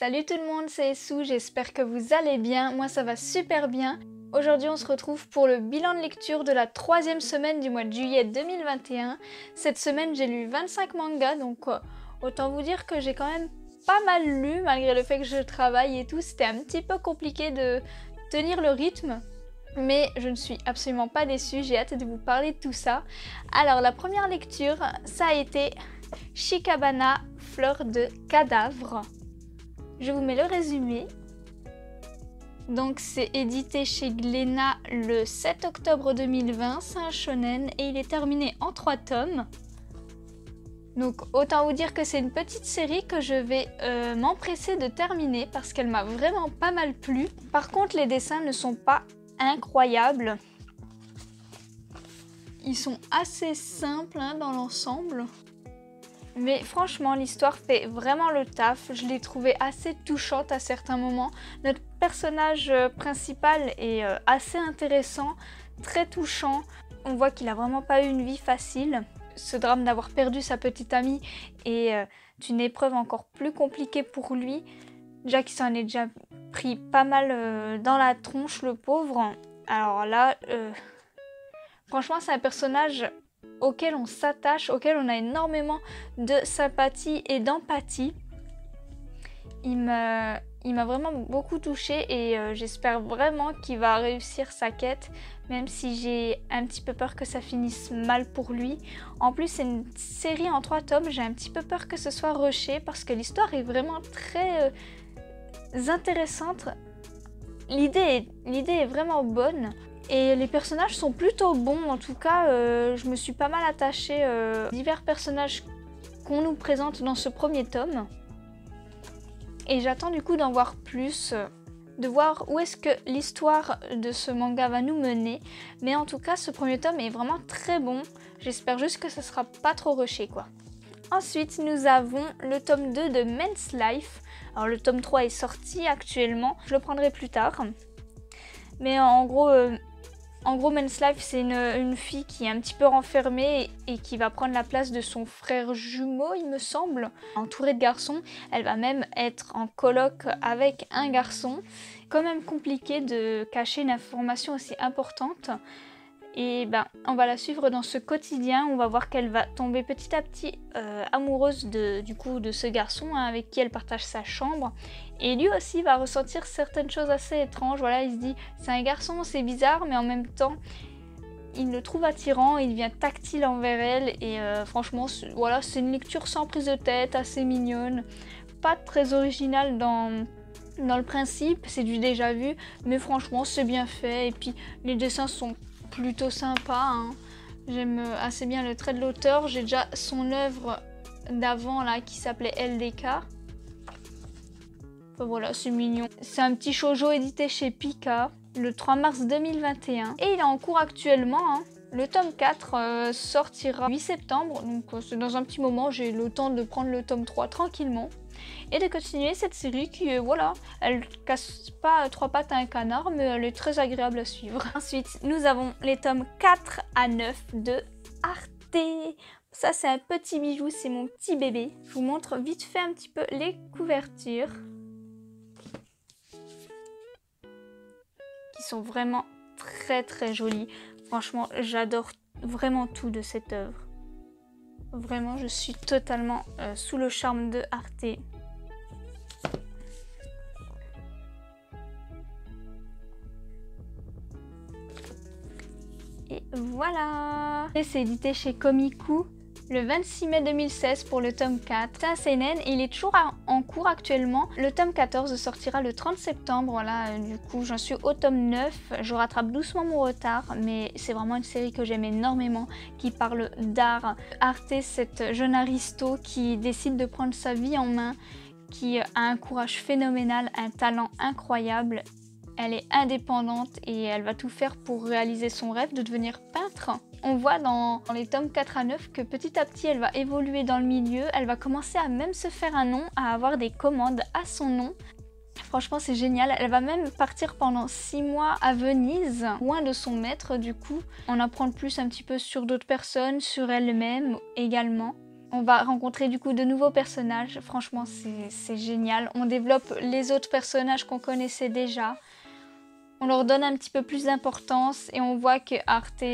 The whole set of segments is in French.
Salut tout le monde, c'est Essou, j'espère que vous allez bien, moi ça va super bien. Aujourd'hui on se retrouve pour le bilan de lecture de la 3e semaine du mois de juillet 2021. Cette semaine j'ai lu 25 mangas, donc autant vous dire que j'ai quand même pas mal lu malgré le fait que je travaille et tout. C'était un petit peu compliqué de tenir le rythme. Mais je ne suis absolument pas déçue, j'ai hâte de vous parler de tout ça. Alors la première lecture, ça a été Shikabana, fleur de cadavre. Je vous mets le résumé. Donc c'est édité chez Glénat le 7 octobre 2020, c'est un shonen et il est terminé en 3 tomes. Donc autant vous dire que c'est une petite série que je vais m'empresser de terminer parce qu'elle m'a vraiment pas mal plu. Par contre les dessins ne sont pas incroyables. Ils sont assez simples dans l'ensemble. Mais franchement, l'histoire fait vraiment le taf. Je l'ai trouvée assez touchante à certains moments. Notre personnage principal est assez intéressant, très touchant. On voit qu'il a vraiment pas eu une vie facile. Ce drame d'avoir perdu sa petite amie est une épreuve encore plus compliquée pour lui. Déjà qu'il s'en est déjà pris pas mal dans la tronche, le pauvre. Alors là, franchement, c'est un personnage auquel on s'attache, auquel on a énormément de sympathie et d'empathie. Il m'a vraiment beaucoup touchée et j'espère vraiment qu'il va réussir sa quête, même si j'ai un petit peu peur que ça finisse mal pour lui. En plus, c'est une série en 3 tomes, j'ai un petit peu peur que ce soit rushé parce que l'histoire est vraiment très intéressante. L'idée est vraiment bonne. Et les personnages sont plutôt bons, en tout cas je me suis pas mal attachée aux divers personnages qu'on nous présente dans ce premier tome. Et j'attends du coup d'en voir plus, de voir où est-ce que l'histoire de ce manga va nous mener. Mais en tout cas ce premier tome est vraiment très bon, j'espère juste que ça sera pas trop rushé quoi. Ensuite nous avons le tome 2 de Men's Life. Alors le tome 3 est sorti actuellement, je le prendrai plus tard. Mais en gros, Men's Life, c'est une fille qui est un petit peu renfermée et qui va prendre la place de son frère jumeau, il me semble. Entourée de garçons, elle va même être en coloc avec un garçon. Quand même compliqué de cacher une information aussi importante. Et on va la suivre dans ce quotidien. On va voir qu'elle va tomber petit à petit amoureuse de ce garçon avec qui elle partage sa chambre. Et lui aussi va ressentir certaines choses assez étranges. Voilà, il se dit c'est un garçon, c'est bizarre, mais en même temps il le trouve attirant, il devient tactile envers elle. Et franchement, voilà, c'est une lecture sans prise de tête, assez mignonne, pas très originale dans le principe, c'est du déjà vu, mais franchement c'est bien fait. Et puis les dessins sont plutôt sympa, J'aime assez bien le trait de l'auteur. J'ai déjà son œuvre d'avant là qui s'appelait LDK. Enfin voilà, c'est mignon. C'est un petit shoujo édité chez Pika le 3 mars 2021 et il est en cours actuellement. Le tome 4 sortira le 8 septembre, donc c'est dans un petit moment. J'ai le temps de prendre le tome 3 tranquillement et de continuer cette série qui, voilà, elle casse pas 3 pattes à un canard, mais elle est très agréable à suivre. Ensuite, nous avons les tomes 4 à 9 de Arte. Ça, c'est un petit bijou, c'est mon petit bébé. Je vous montre vite fait un petit peu les couvertures, qui sont vraiment très très jolies. Franchement, j'adore vraiment tout de cette œuvre. Vraiment, je suis totalement sous le charme de Arte. Et voilà. Et c'est édité chez Komiku le 26 mai 2016 pour le tome 4. C'est un seinen et il est toujours en cours actuellement. Le tome 14 sortira le 30 septembre. Voilà, du coup j'en suis au tome 9. Je rattrape doucement mon retard, mais c'est vraiment une série que j'aime énormément, qui parle d'art. Arte, cette jeune aristo qui décide de prendre sa vie en main, qui a un courage phénoménal, un talent incroyable. Elle est indépendante et elle va tout faire pour réaliser son rêve de devenir peintre. On voit dans les tomes 4 à 9 que petit à petit elle va évoluer dans le milieu, elle va commencer à même se faire un nom, à avoir des commandes à son nom. Franchement c'est génial, elle va même partir pendant 6 mois à Venise, loin de son maître du coup. On apprend plus un petit peu sur d'autres personnes, sur elle-même également. On va rencontrer du coup de nouveaux personnages. Franchement, c'est génial. On développe les autres personnages qu'on connaissait déjà. On leur donne un petit peu plus d'importance et on voit que Arte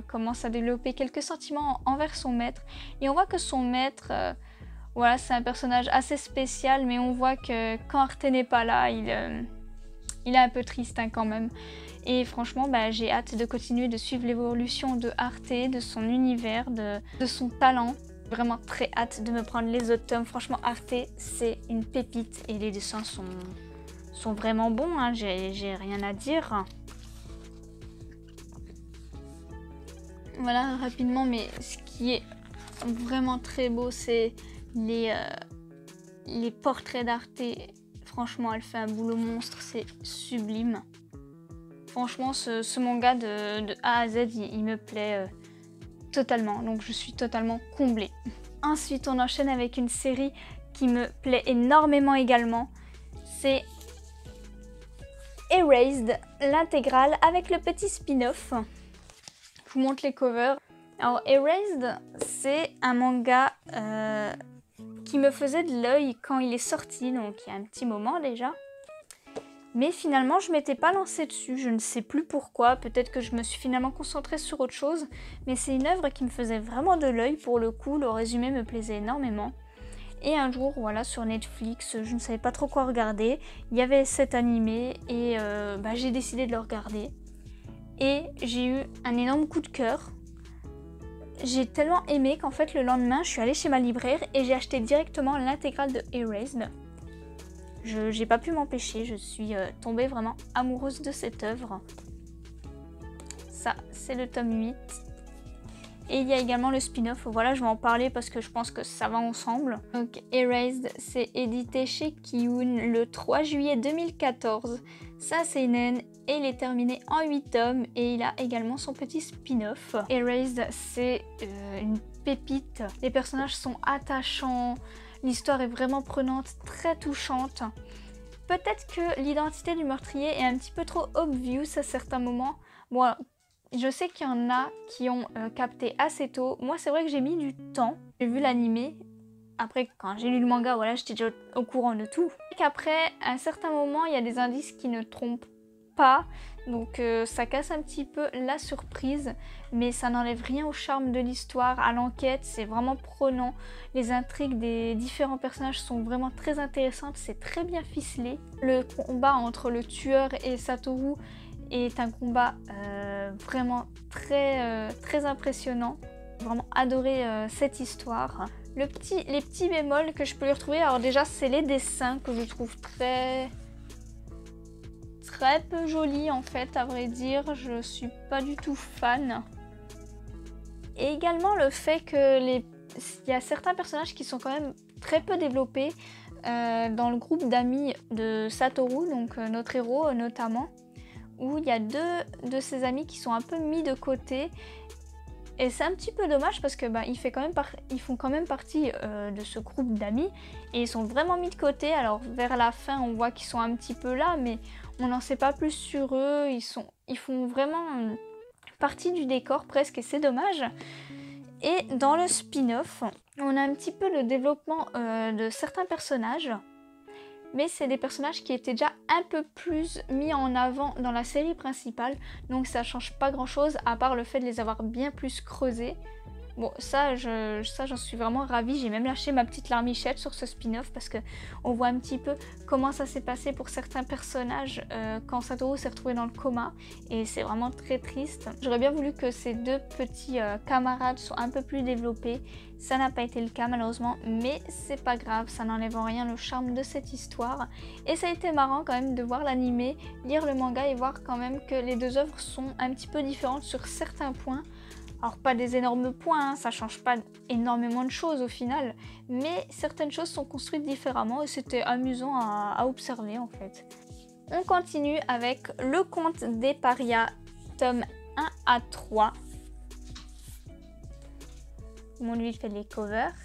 commence à développer quelques sentiments envers son maître. Et on voit que son maître, voilà, c'est un personnage assez spécial, mais on voit que quand Arte n'est pas là, il est un peu triste hein, quand même. Et franchement, j'ai hâte de continuer de suivre l'évolution de Arte, de son univers, de son talent. Vraiment très hâte de me prendre les autres tomes. Franchement, Arte, c'est une pépite et les dessins sont vraiment bons. Hein. J'ai rien à dire. Voilà, rapidement, mais ce qui est vraiment très beau, c'est les portraits d'Arte. Franchement, elle fait un boulot monstre, c'est sublime. Franchement, ce manga de A à Z, il me plaît totalement. Donc, je suis totalement comblée. Ensuite, on enchaîne avec une série qui me plaît énormément également. C'est Erased, l'intégrale avec le petit spin-off. Je vous montre les covers. Alors, Erased, c'est un manga qui me faisait de l'œil quand il est sorti, donc il y a un petit moment déjà. Mais finalement, je m'étais pas lancée dessus, je ne sais plus pourquoi, peut-être que je me suis finalement concentrée sur autre chose, mais c'est une œuvre qui me faisait vraiment de l'œil pour le coup, le résumé me plaisait énormément. Et un jour, voilà, sur Netflix, je ne savais pas trop quoi regarder, il y avait cet animé et j'ai décidé de le regarder. Et j'ai eu un énorme coup de cœur. J'ai tellement aimé qu'en fait le lendemain, je suis allée chez ma libraire et j'ai acheté directement l'intégrale de Erased. Je n'ai pas pu m'empêcher, je suis tombée vraiment amoureuse de cette œuvre. Ça, c'est le tome 8. Et il y a également le spin-off, voilà, je vais en parler parce que je pense que ça va ensemble. Donc, Erased, c'est édité chez Kiun le 3 juillet 2014. Ça, c'est seinen et il est terminé en 8 tomes et il a également son petit spin-off. Erased, c'est une pépite. Les personnages sont attachants. L'histoire est vraiment prenante, très touchante. Peut-être que l'identité du meurtrier est un petit peu trop obvious à certains moments. Bon, je sais qu'il y en a qui ont capté assez tôt. Moi, c'est vrai que j'ai mis du temps. J'ai vu l'animé. Après, quand j'ai lu le manga, voilà, j'étais déjà au courant de tout. Et qu'après, à un certain moment, il y a des indices qui ne trompent pas. Donc ça casse un petit peu la surprise, mais ça n'enlève rien au charme de l'histoire, à l'enquête, c'est vraiment prenant. Les intrigues des différents personnages sont vraiment très intéressantes, c'est très bien ficelé. Le combat entre le tueur et Satoru est un combat vraiment très impressionnant. J'ai vraiment adoré cette histoire. Les petits bémols que je peux lui retrouver, alors déjà c'est les dessins que je trouve très peu joli en fait, à vrai dire, je suis pas du tout fan. Et également le fait que il y a certains personnages qui sont quand même très peu développés dans le groupe d'amis de Satoru, donc notre héros notamment, où il y a deux de ses amis qui sont un peu mis de côté. Et c'est un petit peu dommage parce que ils font quand même partie de ce groupe d'amis et ils sont vraiment mis de côté. Alors vers la fin on voit qu'ils sont un petit peu là, mais on n'en sait pas plus sur eux. Ils font vraiment partie du décor presque et c'est dommage. Et dans le spin-off, on a un petit peu le développement de certains personnages. Mais c'est des personnages qui étaient déjà un peu plus mis en avant dans la série principale, donc ça change pas grand chose à part le fait de les avoir bien plus creusés. Bon, ça j'en suis vraiment ravie, j'ai même lâché ma petite larmichette sur ce spin-off parce que on voit un petit peu comment ça s'est passé pour certains personnages quand Satoru s'est retrouvé dans le coma et c'est vraiment très triste. J'aurais bien voulu que ces deux petits camarades soient un peu plus développés, ça n'a pas été le cas malheureusement, mais c'est pas grave, ça n'enlève en rien le charme de cette histoire et ça a été marrant quand même de voir l'animé, lire le manga et voir quand même que les deux œuvres sont un petit peu différentes sur certains points. Alors pas des énormes points, hein, ça change pas énormément de choses au final, mais certaines choses sont construites différemment et c'était amusant à observer en fait. On continue avec Le Conte des Parias, tome 1 à 3. Mon lui fait les covers.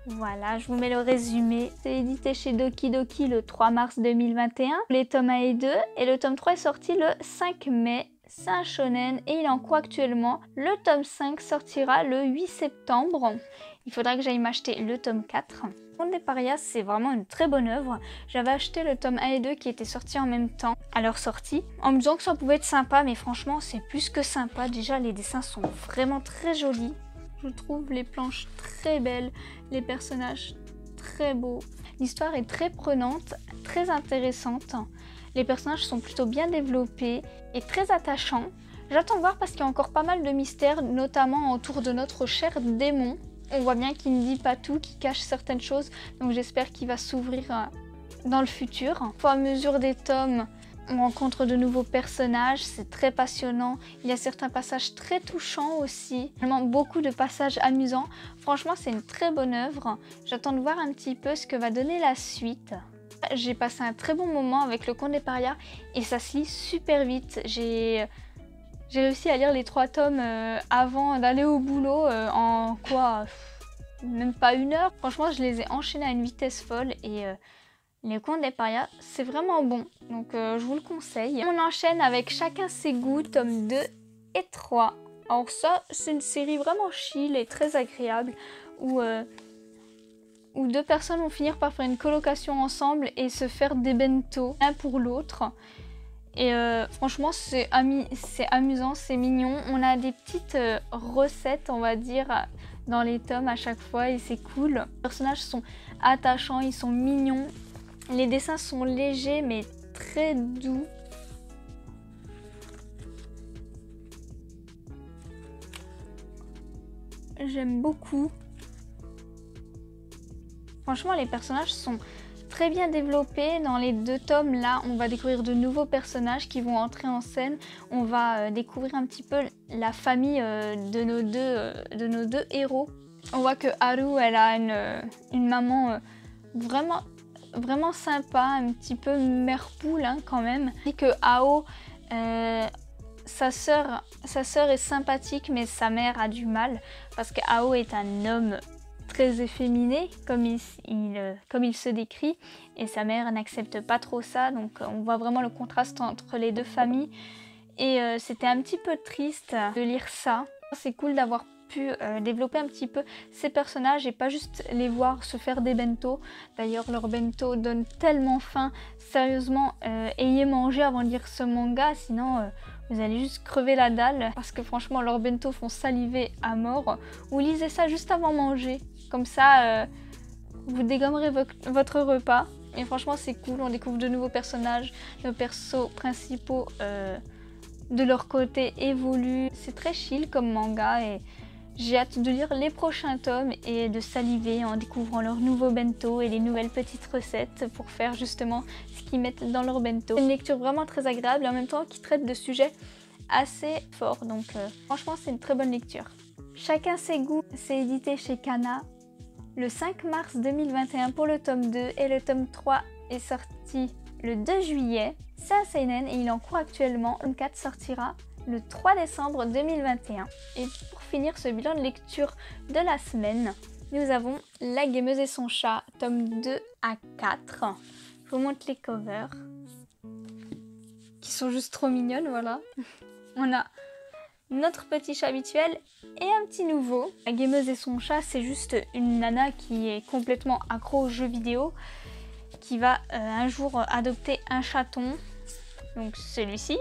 Voilà, je vous mets le résumé. C'est édité chez Doki Doki le 3 mars 2021, les tomes 1 et 2, et le tome 3 est sorti le 5 mai. c'est un shonen et il est en cours actuellement. Le tome 5 sortira le 8 septembre. Il faudra que j'aille m'acheter le tome 4. Conte des parias, c'est vraiment une très bonne œuvre. J'avais acheté le tome 1 et 2 qui étaient sortis en même temps à leur sortie, en me disant que ça pouvait être sympa, mais franchement c'est plus que sympa. Déjà les dessins sont vraiment très jolis. Je trouve les planches très belles, les personnages très beaux. L'histoire est très prenante, très intéressante. Les personnages sont plutôt bien développés et très attachants. J'attends de voir parce qu'il y a encore pas mal de mystères, notamment autour de notre cher démon. On voit bien qu'il ne dit pas tout, qu'il cache certaines choses, donc j'espère qu'il va s'ouvrir dans le futur. Au fur et à mesure des tomes, on rencontre de nouveaux personnages, c'est très passionnant. Il y a certains passages très touchants aussi, vraiment beaucoup de passages amusants. Franchement, c'est une très bonne œuvre. J'attends de voir un petit peu ce que va donner la suite. J'ai passé un très bon moment avec le Conte des parias et ça se lit super vite. J'ai réussi à lire les 3 tomes avant d'aller au boulot en quoi même pas 1 heure. Franchement, je les ai enchaînés à une vitesse folle et les Contes des parias, c'est vraiment bon. Donc je vous le conseille. On enchaîne avec Chacun ses goûts, tome 2 et 3. Alors ça, c'est une série vraiment chill et très agréable où 2 personnes vont finir par faire une colocation ensemble et se faire des bento l'un pour l'autre. Et franchement c'est amusant, c'est mignon. On a des petites recettes on va dire dans les tomes à chaque fois et c'est cool. Les personnages sont attachants, ils sont mignons. Les dessins sont légers mais très doux. J'aime beaucoup. Franchement les personnages sont très bien développé. Dans les 2 tomes là, on va découvrir de nouveaux personnages qui vont entrer en scène. On va découvrir un petit peu la famille de nos deux héros. On voit que Haru, elle a une maman vraiment sympa, un petit peu mère poule hein, quand même. Et que Ao, sa sœur est sympathique mais sa mère a du mal parce que Ao est un homme très efféminé comme il se décrit et sa mère n'accepte pas trop ça, donc on voit vraiment le contraste entre les 2 familles et c'était un petit peu triste de lire ça. C'est cool d'avoir pu développer un petit peu ces personnages et pas juste les voir se faire des bento. D'ailleurs leur bento donne tellement faim, sérieusement ayez mangé avant de lire ce manga sinon vous allez juste crever la dalle parce que franchement leurs bento font saliver à mort. Ou lisez ça juste avant manger, comme ça vous dégommerez votre repas. Et franchement c'est cool, on découvre de nouveaux personnages, nos persos principaux de leur côté évoluent. C'est très chill comme manga et j'ai hâte de lire les prochains tomes et de saliver en découvrant leurs nouveaux bento et les nouvelles petites recettes pour faire justement ce qu'ils mettent dans leur bento. C'est une lecture vraiment très agréable et en même temps qui traite de sujets assez forts, donc franchement c'est une très bonne lecture. Chacun ses goûts, c'est édité chez Kana le 5 mars 2021 pour le tome 2 et le tome 3 est sorti le 2 juillet. C'est un seinen et il est en cours actuellement. Le tome 4 sortira le 3 décembre 2021. Et pour finir ce bilan de lecture de la semaine, nous avons La Gameuse et son chat, tome 2 à 4. Je vous montre les covers, qui sont juste trop mignonnes, voilà. On a notre petit chat habituel et un petit nouveau. La Gameuse et son chat, c'est juste une nana qui est complètement accro aux jeux vidéo, qui va un jour adopter un chaton, donc celui-ci.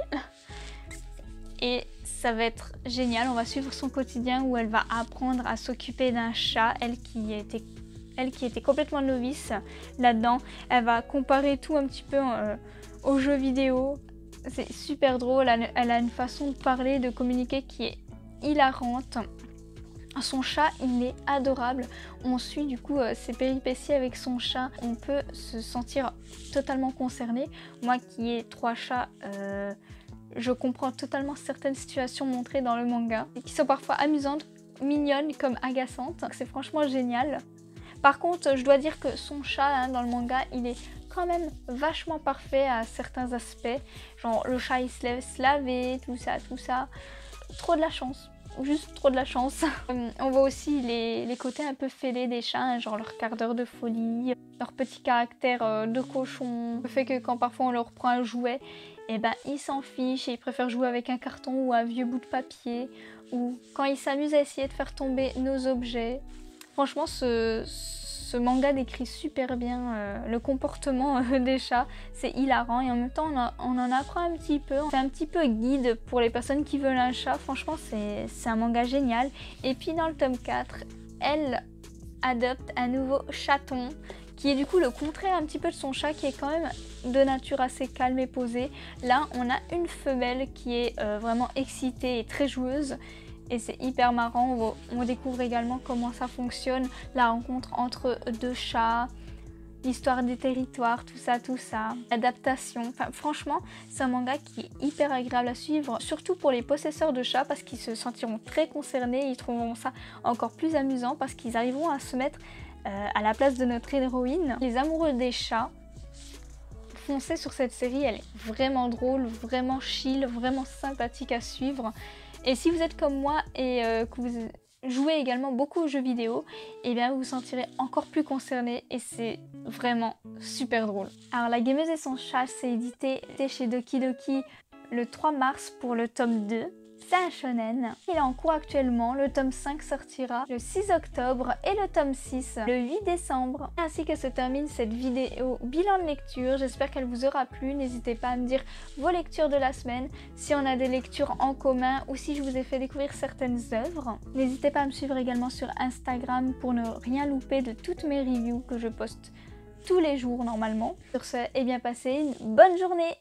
Et ça va être génial, on va suivre son quotidien où elle va apprendre à s'occuper d'un chat, elle qui était complètement novice là-dedans. Elle va comparer tout un petit peu aux jeux vidéo. C'est super drôle, elle a une façon de parler, de communiquer qui est hilarante. Son chat, il est adorable. On suit du coup ses péripéties avec son chat. On peut se sentir totalement concerné. Moi qui ai 3 chats, je comprends totalement certaines situations montrées dans le manga et qui sont parfois amusantes, mignonnes comme agaçantes. C'est franchement génial. Par contre, je dois dire que son chat hein, dans le manga, il est quand même vachement parfait à certains aspects. Genre le chat il se laisse laver, tout ça. Trop de la chance. juste trop de la chance. On voit aussi les côtés un peu fêlés des chats, hein, genre leur quart d'heure de folie, leur petit caractère de cochon, le fait que quand parfois on leur prend un jouet, et ben ils s'en fichent et ils préfèrent jouer avec un carton ou un vieux bout de papier, ou quand ils s'amusent à essayer de faire tomber nos objets. Franchement, ce manga décrit super bien le comportement des chats, c'est hilarant et en même temps on en apprend un petit peu. C'est un petit peu guide pour les personnes qui veulent un chat, franchement c'est un manga génial. Et puis dans le tome 4, elle adopte un nouveau chaton qui est du coup le contraire un petit peu de son chat qui est quand même de nature assez calme et posée. Là on a une femelle qui est vraiment excitée et très joueuse. Et c'est hyper marrant, on découvre également comment ça fonctionne, la rencontre entre deux chats, l'histoire des territoires, tout ça, l'adaptation. Enfin, franchement, c'est un manga qui est hyper agréable à suivre, surtout pour les possesseurs de chats parce qu'ils se sentiront très concernés, ils trouveront ça encore plus amusant parce qu'ils arriveront à se mettre à la place de notre héroïne. Les amoureux des chats, foncez sur cette série, elle est vraiment drôle, vraiment chill, vraiment sympathique à suivre. Et si vous êtes comme moi et que vous jouez également beaucoup aux jeux vidéo, et bien vous vous sentirez encore plus concerné et c'est vraiment super drôle. Alors La Gameuse et son chat, c'est édité chez Doki Doki le 3 mars pour le tome 2. C'est un shonen. Il est en cours actuellement, le tome 5 sortira le 6 octobre et le tome 6 le 8 décembre. Ainsi que se termine cette vidéo bilan de lecture, j'espère qu'elle vous aura plu. N'hésitez pas à me dire vos lectures de la semaine, si on a des lectures en commun ou si je vous ai fait découvrir certaines œuvres. N'hésitez pas à me suivre également sur Instagram pour ne rien louper de toutes mes reviews que je poste tous les jours normalement. Sur ce, et bien passez une bonne journée.